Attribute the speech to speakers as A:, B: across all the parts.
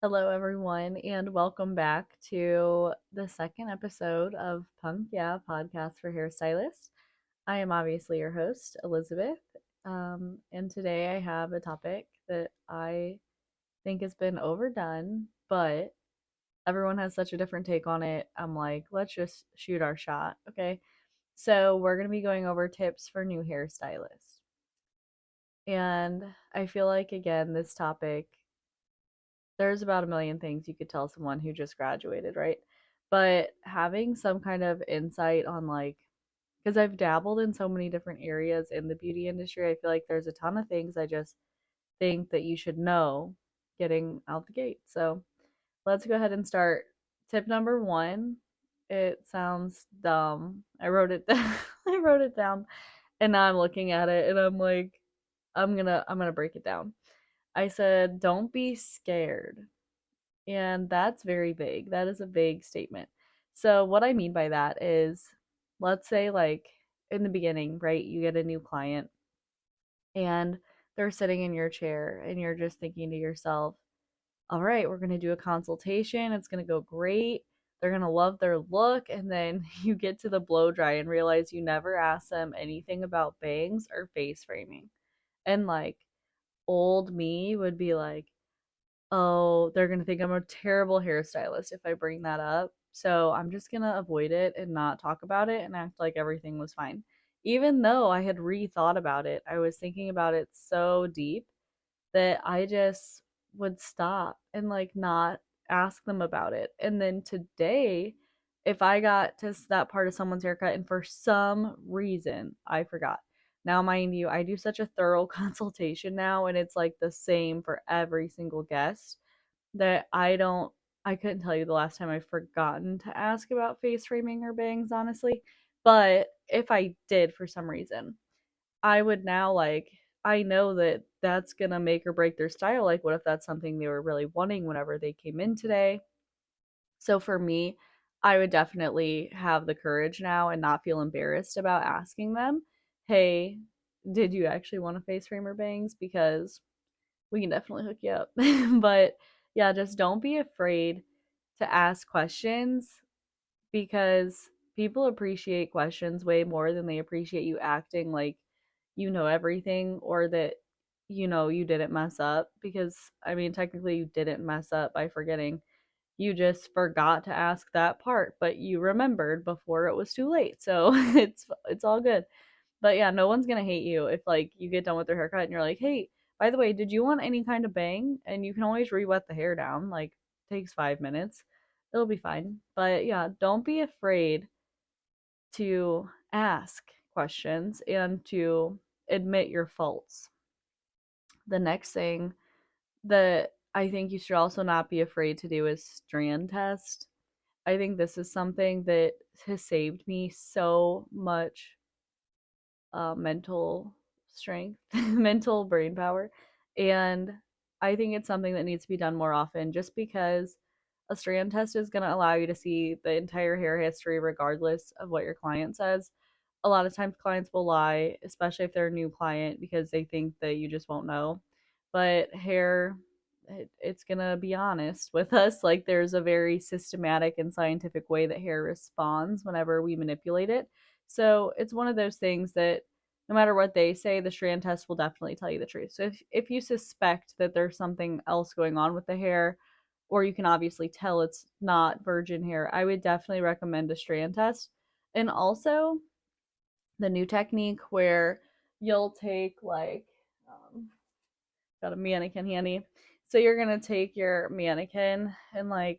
A: Hello, everyone, and welcome back to the second episode of Punk Yeah Podcast for Hairstylists. I am obviously your host, Elizabeth, and today I have a topic that I think has been overdone, but everyone has such a different take on it. I'm like, let's just shoot our shot, okay? So, we're going to be going over tips for new hairstylists. And I feel like, again, this topic there's about a million things you could tell someone who just graduated, right? But having some kind of insight on because I've dabbled in so many different areas in the beauty industry, I feel like there's a ton of things I just think that you should know getting out the gate. So let's go ahead and start. Tip number one. It sounds dumb. I wrote it down. I wrote it down, and now I'm looking at it, and I'm like, I'm gonna break it down. I said, don't be scared. And that's very vague. That is a vague statement. So, what I mean by that is, let's say, like in the beginning, right, you get a new client and they're sitting in your chair and you're just thinking to yourself, all right, we're going to do a consultation. It's going to go great. They're going to love their look. And then you get to the blow dry and realize you never asked them anything about bangs or face framing. And old me would be like, oh, they're gonna think I'm a terrible hairstylist if I bring that up. So I'm just gonna avoid it and not talk about it and act like everything was fine. Even though I had rethought about it, I was thinking about it so deep that I just would stop and not ask them about it. And then today, if I got to that part of someone's haircut and for some reason I forgot. Now, mind you, I do such a thorough consultation now, and it's like the same for every single guest that I couldn't tell you the last time I've forgotten to ask about face framing or bangs, honestly. But if I did for some reason, I would now I know that that's gonna make or break their style. Like, what if that's something they were really wanting whenever they came in today? So for me, I would definitely have the courage now and not feel embarrassed about asking them, hey, did you actually want a face frame or bangs? Because we can definitely hook you up. But yeah, just don't be afraid to ask questions because people appreciate questions way more than they appreciate you acting like you know everything or that you didn't mess up because I mean technically you didn't mess up by forgetting. You just forgot to ask that part, but you remembered before it was too late. So it's all good. But yeah, no one's gonna hate you if you get done with their haircut and you're like, hey, by the way, did you want any kind of bang? And you can always re-wet the hair down. Takes 5 minutes. It'll be fine. But yeah, don't be afraid to ask questions and to admit your faults. The next thing that I think you should also not be afraid to do is strand test. I think this is something that has saved me so much mental strength, mental brain power. And I think it's something that needs to be done more often just because a strand test is going to allow you to see the entire hair history regardless of what your client says. A lot of times clients will lie, especially if they're a new client because they think that you just won't know. But hair it's going to be honest with us. Like there's a very systematic and scientific way that hair responds whenever we manipulate it. So it's one of those things that no matter what they say, the strand test will definitely tell you the truth. So if you suspect that there's something else going on with the hair, or you can obviously tell it's not virgin hair, I would definitely recommend a strand test. And also the new technique where you'll take got a mannequin handy. So you're gonna take your mannequin and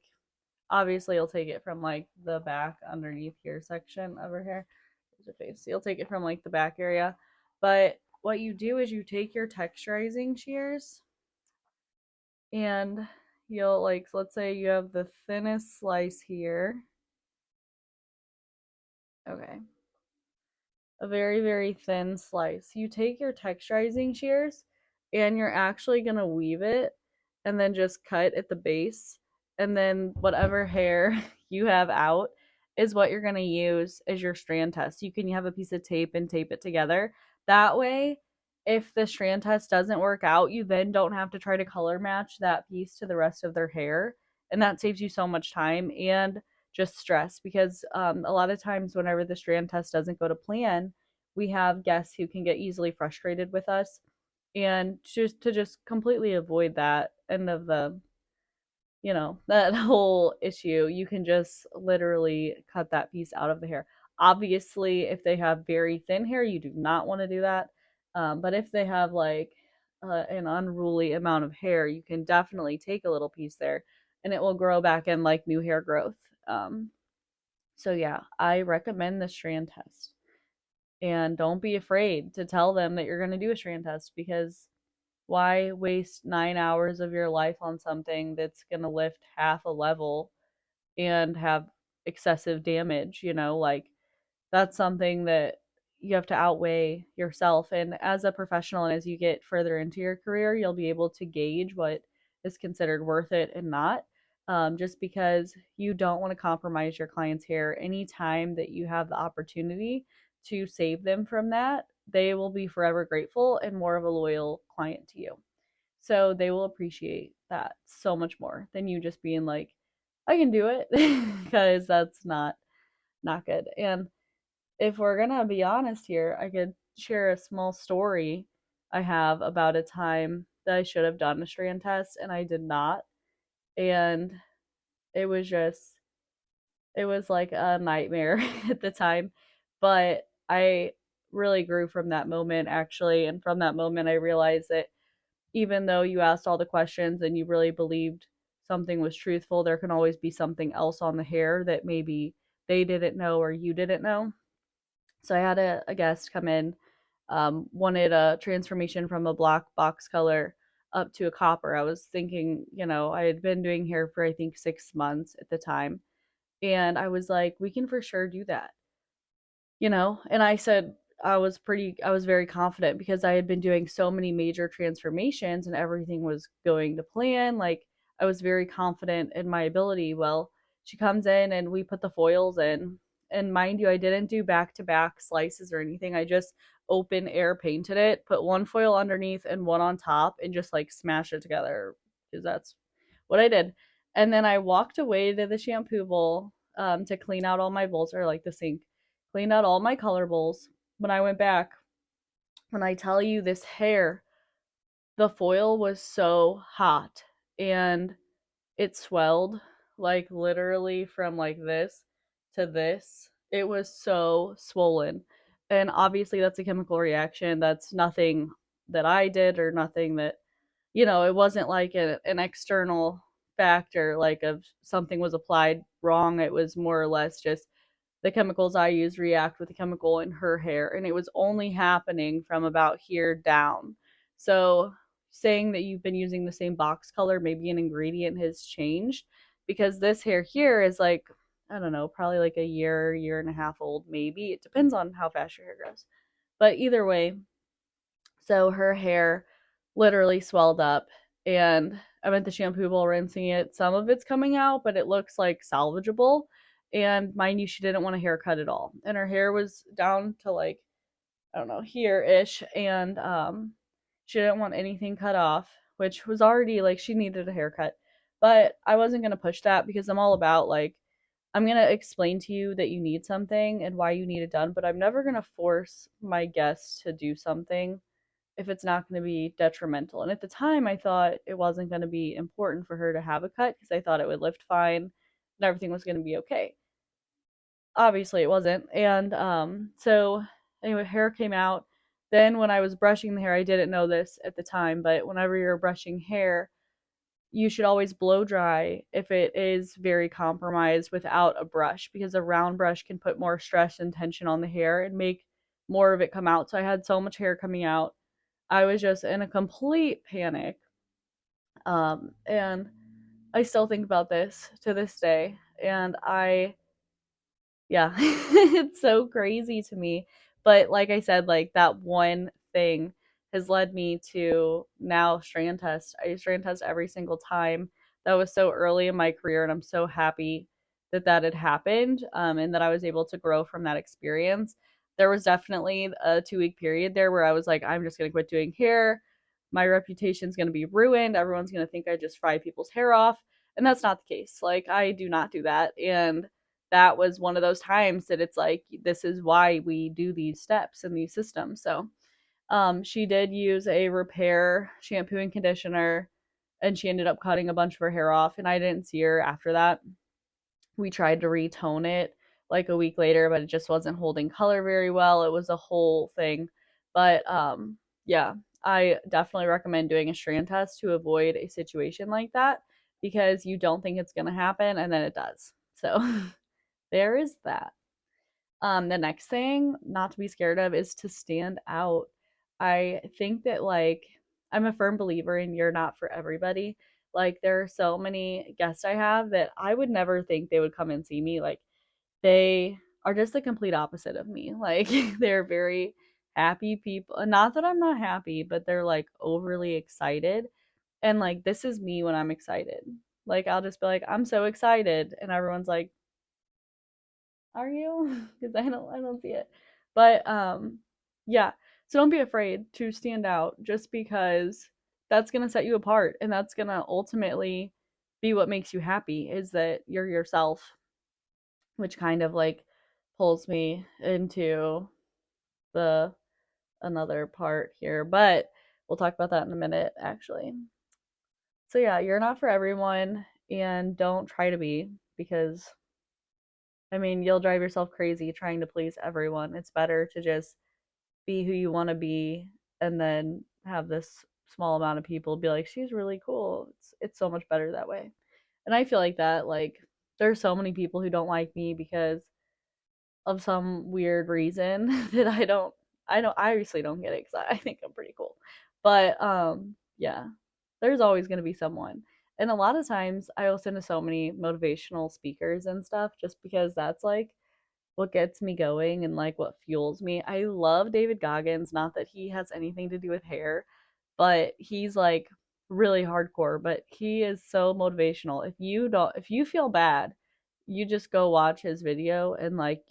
A: obviously you'll take it from the back underneath here section over here. There's your face. So you'll take it from the back area. But what you do is you take your texturizing shears and you'll so let's say you have the thinnest slice here. Okay. A very, very thin slice. You take your texturizing shears and you're actually gonna weave it and then just cut at the base. And then whatever hair you have out is what you're gonna use as your strand test. You can have a piece of tape and tape it together. That way, if the strand test doesn't work out, you then don't have to try to color match that piece to the rest of their hair. And that saves you so much time and just stress because a lot of times, whenever the strand test doesn't go to plan, we have guests who can get easily frustrated with us. And just to just completely avoid that end of the that whole issue, you can just literally cut that piece out of the hair. Obviously, if they have very thin hair, you do not want to do that. But if they have like an unruly amount of hair, you can definitely take a little piece there and it will grow back in like new hair growth. Um, so, yeah, I recommend the strand test. And don't be afraid to tell them that you're going to do a strand test because why waste 9 hours of your life on something that's going to lift half a level and have excessive damage? Like that's something that you have to outweigh yourself. And as a professional and as you get further into your career, you'll be able to gauge what is considered worth it and not. Just because you don't want to compromise your client's hair anytime that you have the opportunity to save them from that, they will be forever grateful and more of a loyal client to you. So they will appreciate that so much more than you just being like, I can do it, because that's not good. And if we're gonna be honest here, I could share a small story I have about a time that I should have done a strand test and I did not. And it was just, it was like a nightmare at the time. But I really grew from that moment, actually. And from that moment, I realized that even though you asked all the questions and you really believed something was truthful, there can always be something else on the hair that maybe they didn't know or you didn't know. So I had a guest come in, wanted a transformation from a black box color up to a copper. I was thinking, I had been doing hair for I think 6 months at the time. And I was like, we can for sure do that. And I said I was very confident because I had been doing so many major transformations and everything was going to plan. Like I was very confident in my ability. Well, she comes in and we put the foils in. And mind you, I didn't do back to back slices or anything. I just open air painted it, put one foil underneath and one on top, and just like smash it together because that's what I did. And then I walked away to the shampoo bowl to clean out all my bowls, or like the sink, cleaned out all my color bowls. When I went back, when I tell you this hair, the foil was so hot and it swelled like literally from like this to this. It was so swollen. And obviously, that's a chemical reaction. That's nothing that I did or nothing that, it wasn't like an external factor, like of something was applied wrong. It was more or less just the chemicals I use react with the chemical in her hair, and it was only happening from about here down. So, saying that you've been using the same box color, maybe an ingredient has changed because this hair here is like, I don't know, probably like a year and a half old, maybe. It depends on how fast your hair grows. But either way, so her hair literally swelled up, and I'm at the shampoo bowl rinsing it. Some of it's coming out, but it looks like salvageable. And mind you, she didn't want a haircut at all. And her hair was down to like, I don't know, here ish. And she didn't want anything cut off, which was already like she needed a haircut. But I wasn't going to push that because I'm all about like, I'm going to explain to you that you need something and why you need it done, but I'm never going to force my guests to do something if it's not going to be detrimental. And at the time, I thought it wasn't going to be important for her to have a cut because I thought it would lift fine and everything was going to be okay. Obviously, it wasn't. And so, anyway, hair came out. Then, when I was brushing the hair, I didn't know this at the time, but whenever you're brushing hair, you should always blow dry if it is very compromised without a brush because a round brush can put more stress and tension on the hair and make more of it come out. So I had so much hair coming out. I was just in a complete panic. And I still think about this to this day. And yeah, it's so crazy to me. But like I said, like that one thing has led me to now strand test. I strand test every single time. That was so early in my career, and I'm so happy that that had happened, and that I was able to grow from that experience. there was definitely a 2 week period there where I was like, I'm just gonna quit doing hair. My reputation's gonna be ruined. Everyone's gonna think I just fry people's hair off. And that's not the case. Like, I do not do that. And that was one of those times that it's like, this is why we do these steps and these systems. So she did use a repair shampoo and conditioner, and she ended up cutting a bunch of her hair off. And I didn't see her after that. We tried to retone it like a week later, but it just wasn't holding color very well. It was a whole thing. But yeah, I definitely recommend doing a strand test to avoid a situation like that, because you don't think it's going to happen and then it does. So there is that. The next thing not to be scared of is to stand out. I think that, like, I'm a firm believer in you're not for everybody. Like, there are so many guests I have that I would never think they would come and see me. Like, they are just the complete opposite of me. Like, they're very happy people. Not that I'm not happy, but they're like overly excited. And like, this is me when I'm excited. Like, I'll just be like, I'm so excited. And everyone's like, are you? Because I don't see it. But yeah. So don't be afraid to stand out, just because that's gonna set you apart, and that's gonna ultimately be what makes you happy, is that you're yourself, which kind of like pulls me into the another part here. But we'll talk about that in a minute, actually. So yeah, you're not for everyone, and don't try to be, because I mean, you'll drive yourself crazy trying to please everyone. It's better to just be who you want to be, and then have this small amount of people be like, she's really cool. It's so much better that way. And I feel like that, like, there's so many people who don't like me because of some weird reason that I obviously don't get it, because I think I'm pretty cool. But yeah, there's always going to be someone. And a lot of times I listen to so many motivational speakers and stuff, just because that's like what gets me going and like what fuels me. I love David Goggins, not that he has anything to do with hair, but he's like really hardcore, but he is so motivational. If you feel bad, you just go watch his video, and like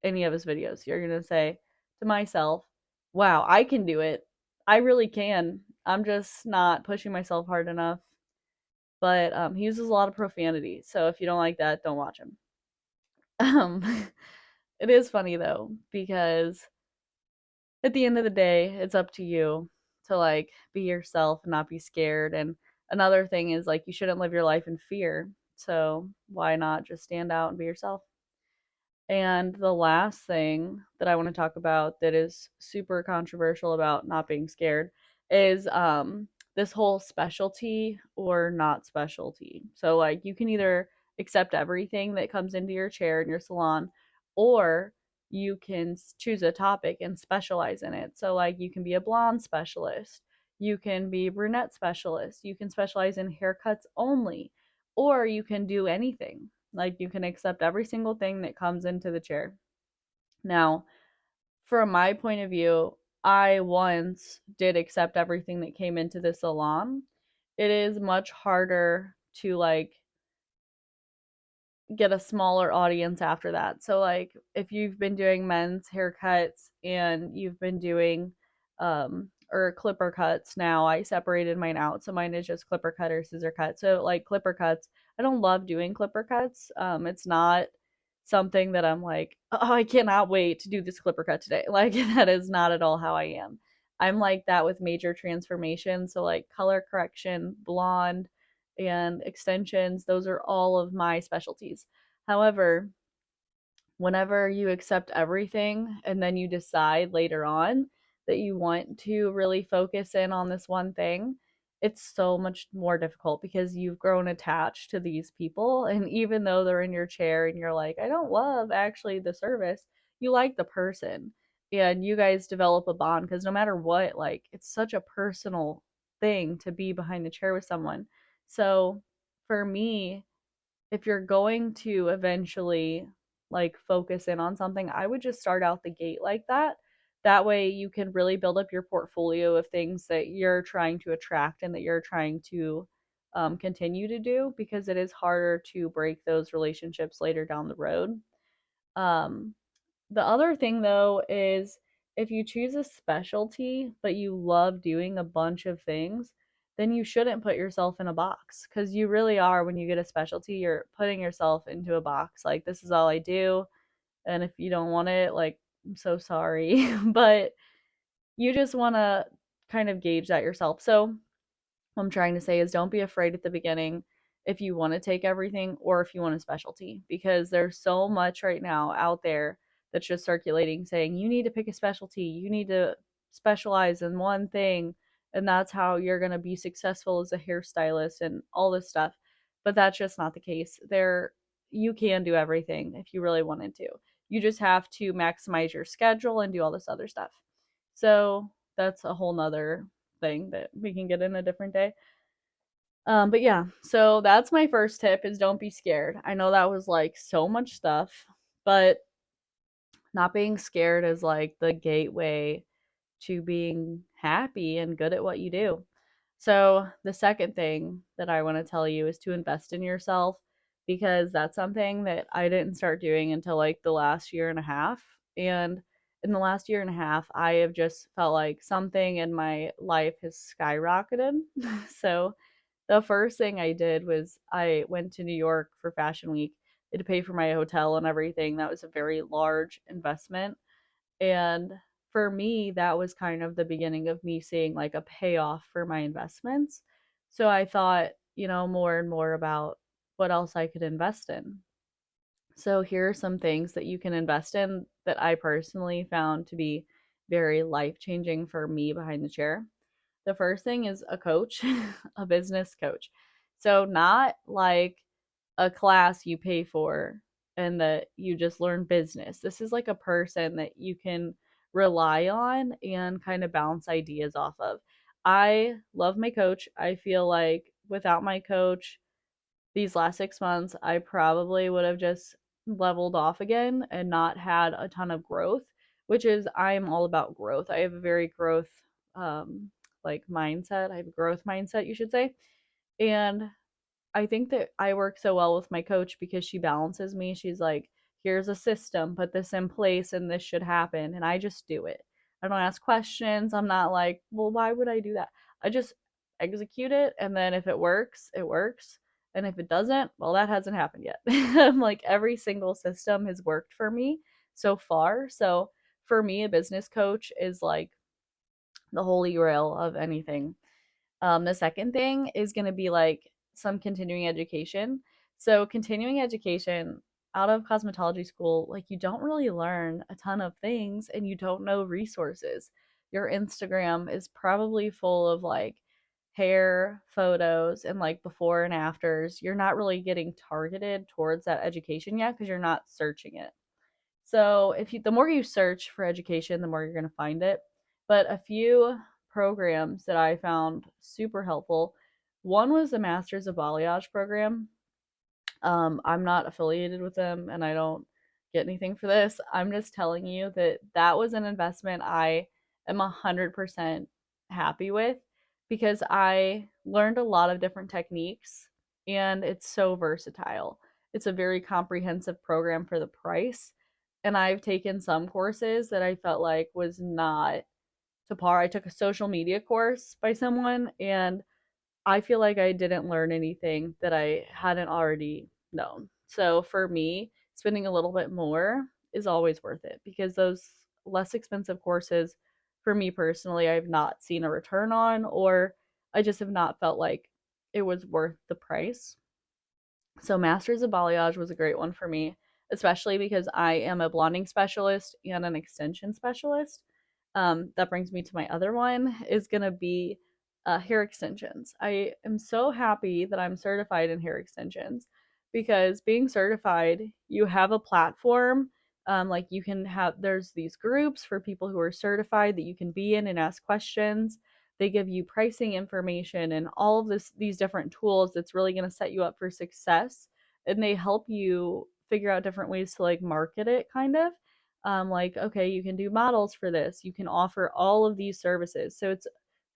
A: any of his videos, you're going to say to myself, "Wow, I can do it. I really can. I'm just not pushing myself hard enough." But he uses a lot of profanity, so if you don't like that, don't watch him. Um, it is funny though, because at the end of the day, it's up to you to like be yourself and not be scared. And another thing is, like, you shouldn't live your life in fear. So why not just stand out and be yourself? And the last thing that I want to talk about that is super controversial about not being scared is this whole specialty or not specialty. So like, you can either accept everything that comes into your chair in your salon, or you can choose a topic and specialize in it. So like, you can be a blonde specialist, you can be a brunette specialist, you can specialize in haircuts only, or you can do anything. Like, you can accept every single thing that comes into the chair. Now, from my point of view, I once did accept everything that came into the salon. It is much harder to like get a smaller audience after that. So like, if you've been doing men's haircuts and you've been doing or clipper cuts, now I separated mine out. So mine is just clipper cut or scissor cut. So like, clipper cuts, I don't love doing clipper cuts. It's not something that I'm like, oh, I cannot wait to do this clipper cut today. Like, that is not at all how I am. I'm like that with major transformations. So like, color correction, blonde, and extensions, those are all of my specialties. However, whenever you accept everything and then you decide later on that you want to really focus in on this one thing, it's so much more difficult, because you've grown attached to these people. And even though they're in your chair and you're like, I don't love actually the service, you like the person. And you guys develop a bond, because no matter what, like, it's such a personal thing to be behind the chair with someone. So for me, if you're going to eventually like focus in on something, I would just start out the gate like that. That way you can really build up your portfolio of things that you're trying to attract and that you're trying to continue to do, because it is harder to break those relationships later down the road. Um, The other thing though is if you choose a specialty but you love doing a bunch of things, then you shouldn't put yourself in a box because you really are when you get a specialty, you're putting yourself into a box. Like, this is all I do. And if you don't want it, like, I'm so sorry. But you just want to kind of gauge that yourself. So what I'm trying to say is don't be afraid at the beginning if you want to take everything or if you want a specialty, because there's so much right now out there that's just circulating saying you need to pick a specialty, you need to specialize in one thing, and that's how you're going to be successful as a hairstylist and all this stuff. But that's just not the case. There, you can do everything if you really wanted to. You just have to maximize your schedule and do all this other stuff. So that's a whole nother thing that we can get in a different day. But yeah, so that's my first tip is don't be scared. I know that was like so much stuff, but not being scared is like the gateway to being happy and good at what you do. So, the second thing that I want to tell you is to invest in yourself, because that's something that I didn't start doing until like the last year and a half. And in the last year and a half, I have just felt like something in my life has skyrocketed. So, the first thing I did was I went to New York for Fashion Week. I had to pay for my hotel and everything. That was a very large investment. And for me, that was kind of the beginning of me seeing like a payoff for my investments. So I thought, more and more about what else I could invest in. So here are some things that you can invest in that I personally found to be very life changing for me behind the chair. The first thing is a coach, a business coach. So, not like a class you pay for and that you just learn business. This is like a person that you can rely on and kind of bounce ideas off of. I love my coach. I feel like without my coach, these last 6 months, I probably would have just leveled off again and not had a ton of growth, which is, I'm all about growth. I have a very growth, like mindset. I have a growth mindset, you should say. And I think that I work so well with my coach because she balances me. She's like, here's a system, put this in place, and this should happen. And I just do it. I don't ask questions. I'm not like, well, why would I do that? I just execute it. And then if it works, it works. And if it doesn't, well, that hasn't happened yet. I'm like, every single system has worked for me so far. So for me, a business coach is like the holy grail of anything. The second thing is going to be like some continuing education. So, continuing education out of cosmetology school, like, you don't really learn a ton of things and you don't know resources. Your Instagram is probably full of like hair photos and like before and afters. You're not really getting targeted towards that education yet because you're not searching it. So the more you search for education, the more you're going to find it. But a few programs that I found super helpful. One was the Masters of Balayage program. I'm not affiliated with them and I don't get anything for this. I'm just telling you that that was an investment I am 100% happy with because I learned a lot of different techniques and it's so versatile. It's a very comprehensive program for the price. And I've taken some courses that I felt like was not to par. I took a social media course by someone and I feel like I didn't learn anything that I hadn't already known. So for me, spending a little bit more is always worth it because those less expensive courses, for me personally, I've not seen a return on, or I just have not felt like it was worth the price. So Masters of Balayage was a great one for me, especially because I am a blonding specialist and an extension specialist. That brings me to my other one is gonna be hair extensions. I am so happy that I'm certified in hair extensions because being certified, you have a platform. Like you can have there's these groups for people who are certified that you can be in and ask questions. They give you pricing information and all of these different tools that's really going to set you up for success, and they help you figure out different ways to like market it kind of. Like, okay, you can do models for this, you can offer all of these services, so it's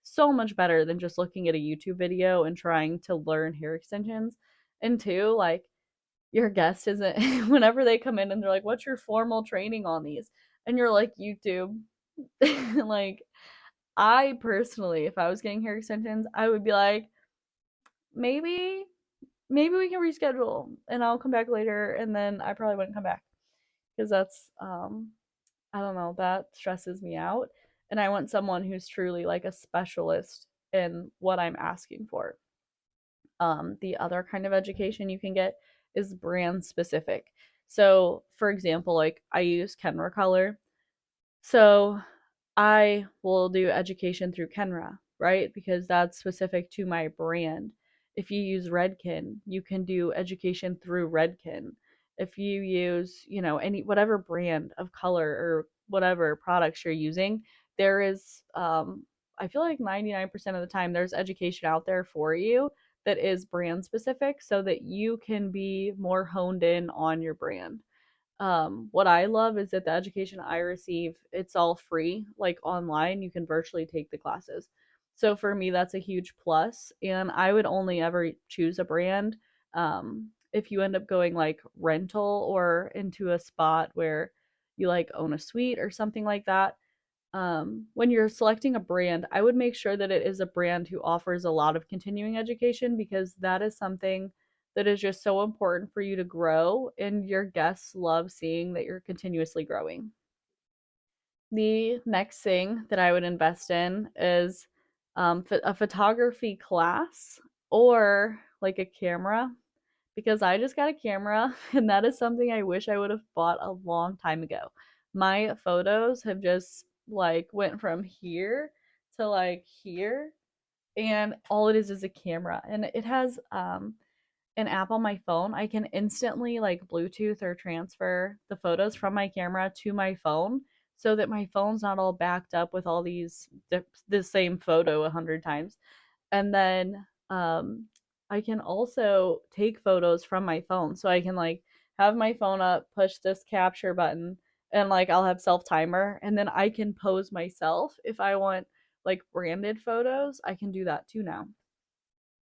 A: so much better than just looking at a YouTube video and trying to learn hair extensions. And two, like, your guest isn't whenever they come in and they're like, "What's your formal training on these?" And you're like, "YouTube." Like, I personally, if I was getting hair extensions, I would be like, maybe maybe we can reschedule and I'll come back later, and then I probably wouldn't come back because that's I don't know, that stresses me out, and I want someone who's truly like a specialist in what I'm asking for. The other kind of education you can get is brand specific. So, for example, like I use Kenra Color, so I will do education through Kenra, right? Because that's specific to my brand. If you use Redken, you can do education through Redken. If you use, any whatever brand of color or whatever products you're using, there is I feel like 99% of the time there's education out there for you that is brand specific so that you can be more honed in on your brand. What I love is that the education I receive, it's all free, like online. You can virtually take the classes. So for me, that's a huge plus. And I would only ever choose a brand if you end up going like rental or into a spot where you like own a suite or something like that. When you're selecting a brand, I would make sure that it is a brand who offers a lot of continuing education because that is something that is just so important for you to grow, and your guests love seeing that you're continuously growing. The next thing that I would invest in is a photography class or like a camera because I just got a camera and that is something I wish I would have bought a long time ago. My photos have just like went from here to like here, and all it is a camera, and it has an app on my phone. I can instantly like Bluetooth or transfer the photos from my camera to my phone so that my phone's not all backed up with all the same photo 100 times. And then I can also take photos from my phone. So I can like have my phone up, push this capture button, and like I'll have self timer, and then I can pose myself if I want like branded photos. I can do that too now.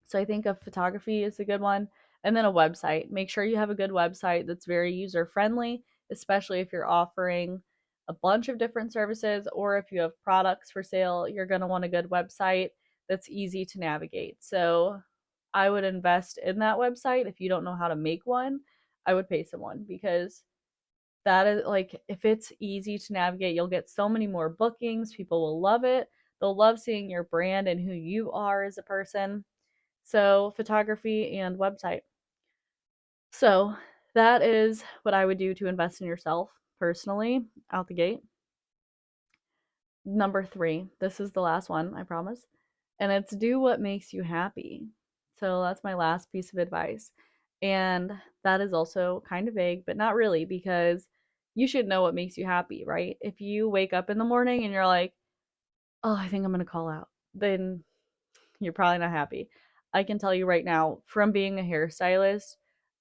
A: So I think of photography is a good one. And then a website. Make sure you have a good website that's very user friendly, especially if you're offering a bunch of different services or if you have products for sale, you're going to want a good website that's easy to navigate. So I would invest in that website. If you don't know how to make one, I would pay someone because that is like, if it's easy to navigate, you'll get so many more bookings. People will love it. They'll love seeing your brand and who you are as a person. So, photography and website. So, that is what I would do to invest in yourself personally out the gate. Number three, this is the last one, I promise. And it's do what makes you happy. So, that's my last piece of advice. And that is also kind of vague, but not really, because you should know what makes you happy, right? If you wake up in the morning and you're like, oh, I think I'm going to call out, then you're probably not happy. I can tell you right now, from being a hairstylist,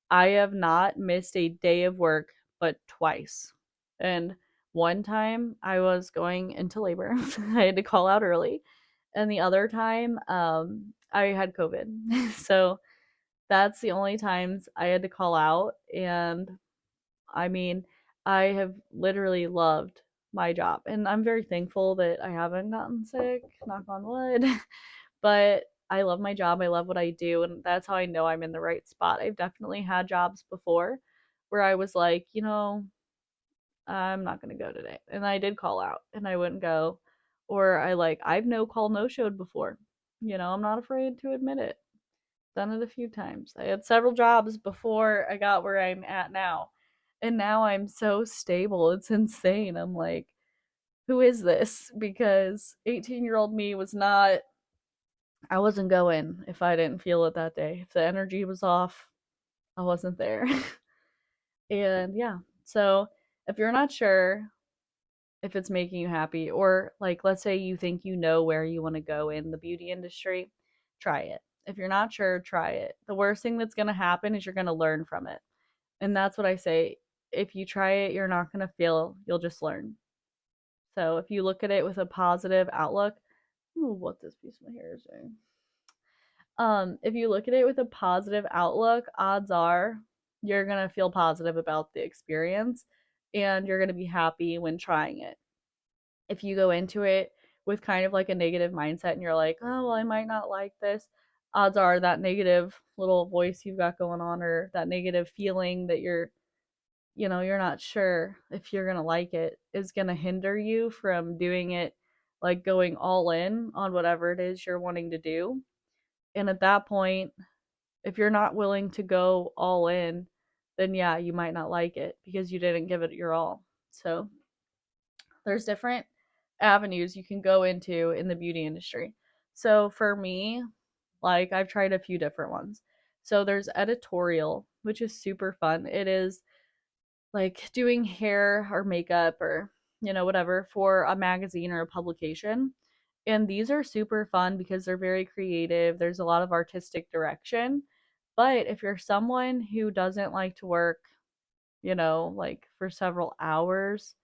A: I have not missed a day of work but twice. And one time I was going into labor. I had to call out early. And the other time, I had COVID. So that's the only times I had to call out. And I mean, I have literally loved my job. And I'm very thankful that I haven't gotten sick, knock on wood. But I love my job. I love what I do. And that's how I know I'm in the right spot. I've definitely had jobs before where I was like, I'm not going to go today. And I did call out and I wouldn't go. Or I've no call, no showed before. I'm not afraid to admit it. Done it a few times. I had several jobs before I got where I'm at now. And now I'm so stable. It's insane. I'm like, who is this? Because 18-year-old me was not, I wasn't going if I didn't feel it that day. If the energy was off, I wasn't there. And yeah, so if you're not sure if it's making you happy, or like let's say you think you know where you want to go in the beauty industry, try it. If you're not sure, try it. The worst thing that's going to happen is you're going to learn from it. And that's what I say. If you try it, you're not going to feel, you'll just learn. So if you look at it with a positive outlook, ooh, what this piece of my hair is doing. If you look at it with a positive outlook, odds are you're going to feel positive about the experience and you're going to be happy when trying it. If you go into it with kind of like a negative mindset and you're like, oh, well, I might not like this, odds are that negative little voice you've got going on or that negative feeling that you're not sure if you're going to like it is going to hinder you from doing it, like going all in on whatever it is you're wanting to do. And at that point, if you're not willing to go all in, then yeah, you might not like it because you didn't give it your all. So there's different avenues you can go into in the beauty industry. So for me, like I've tried a few different ones. So there's editorial, which is super fun. It is like doing hair or makeup or whatever for a magazine or a publication. And these are super fun because they're very creative. There's a lot of artistic direction. But if you're someone who doesn't like to work, like for several hours,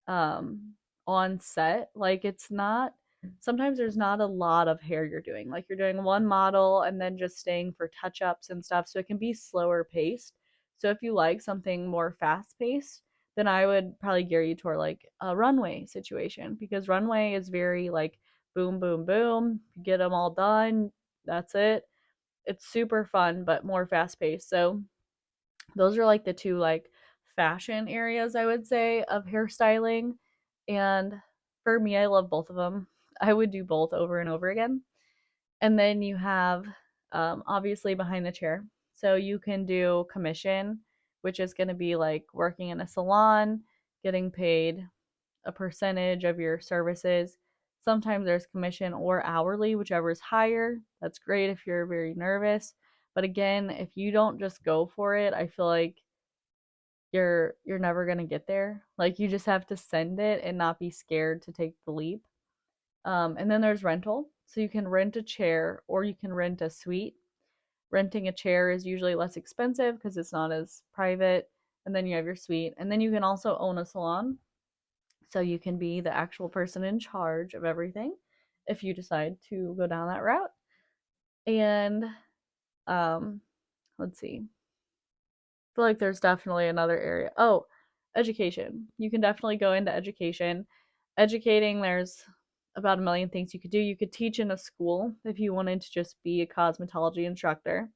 A: um on set, like it's not, sometimes there's not a lot of hair you're doing, like you're doing one model and then just staying for touch ups and stuff, so it can be slower paced. So if you like something more fast paced, then I would probably gear you toward like a runway situation, because runway is very like boom boom boom, you get them all done, that's it. It's super fun but more fast paced. So those are like the two like fashion areas I would say of hairstyling. And for me, I love both of them. I would do both over and over again. And then you have obviously behind the chair. So you can do commission, which is going to be like working in a salon, getting paid a percentage of your services. Sometimes there's commission or hourly, whichever is higher. That's great if you're very nervous. But again, if you don't just go for it, I feel like you're never gonna get there. Like you just have to send it and not be scared to take the leap. And then there's rental. So you can rent a chair or you can rent a suite. Renting a chair is usually less expensive because it's not as private. And then you have your suite. And then you can also own a salon. So you can be the actual person in charge of everything if you decide to go down that route. And um, let's see, feel like there's definitely another area. Oh, education. You can definitely go into education. Educating, there's about a million things you could do. You could teach in a school if you wanted to just be a cosmetology instructor.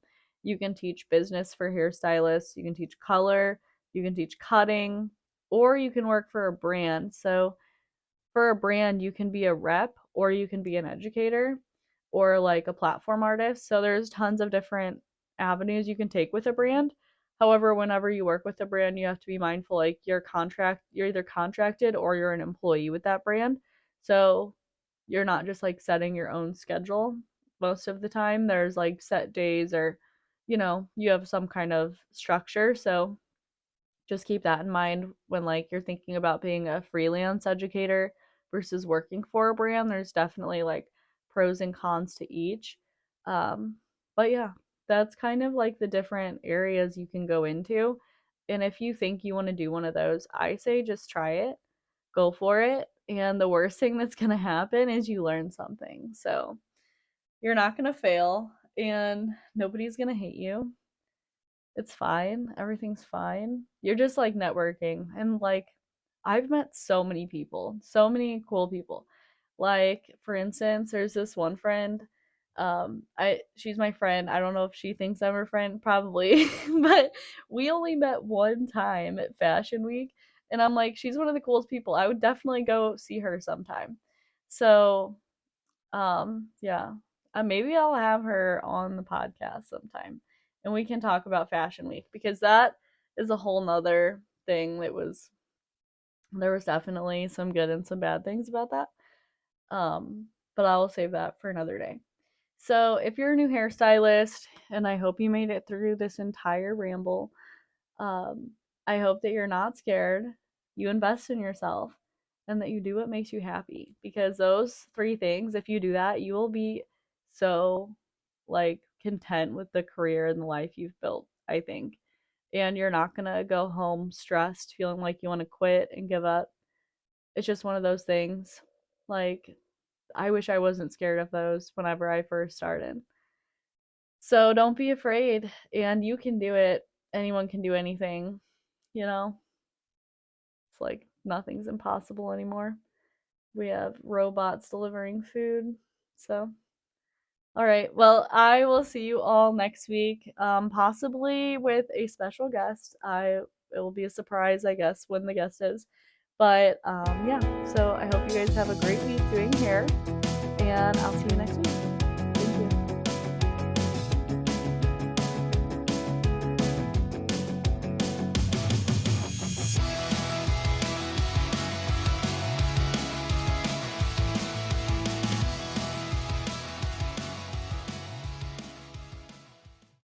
A: You can teach business for hairstylists. You can teach color. You can teach cutting. Or you can work for a brand. So for a brand, you can be a rep or you can be an educator or like a platform artist. So there's tons of different avenues you can take with a brand. However, whenever you work with a brand, you have to be mindful like you're either contracted or you're an employee with that brand. So you're not just like setting your own schedule most of the time. There's like set days or you have some kind of structure. So just keep that in mind when like you're thinking about being a freelance educator versus working for a brand. There's definitely like pros and cons to each. um but yeah, that's kind of like the different areas you can go into. And if you think you want to do one of those, I say just try it, go for it. And the worst thing that's going to happen is you learn something. So you're not going to fail and nobody's going to hate you. It's fine. Everything's fine. You're just like networking. And like, I've met so many people, so many cool people. Like, for instance, there's this one friend. She's my friend. I don't know if she thinks I'm her friend, probably, but we only met one time at Fashion Week. And I'm like, she's one of the coolest people. I would definitely go see her sometime. So, yeah. Maybe I'll have her on the podcast sometime and we can talk about Fashion Week, because that is a whole nother thing. There was definitely some good and some bad things about that. Um, but I will save that for another day. So if you're a new hairstylist, and I hope you made it through this entire ramble, um, I hope that you're not scared. You invest in yourself and that you do what makes you happy, because those three things, if you do that, you will be so like content with the career and the life you've built, I think. And you're not going to go home stressed, feeling like you want to quit and give up. It's just one of those things. Like, I wish I wasn't scared of those whenever I first started. So don't be afraid, and you can do it. anyone can do anything, you know? It's like nothing's impossible anymore. We have robots delivering food. So, all right. Well, I will see you all next week, possibly with a special guest. It will be a surprise, I guess, when the guest is. But yeah, so I hope you guys have a great week doing hair, and I'll see you next week.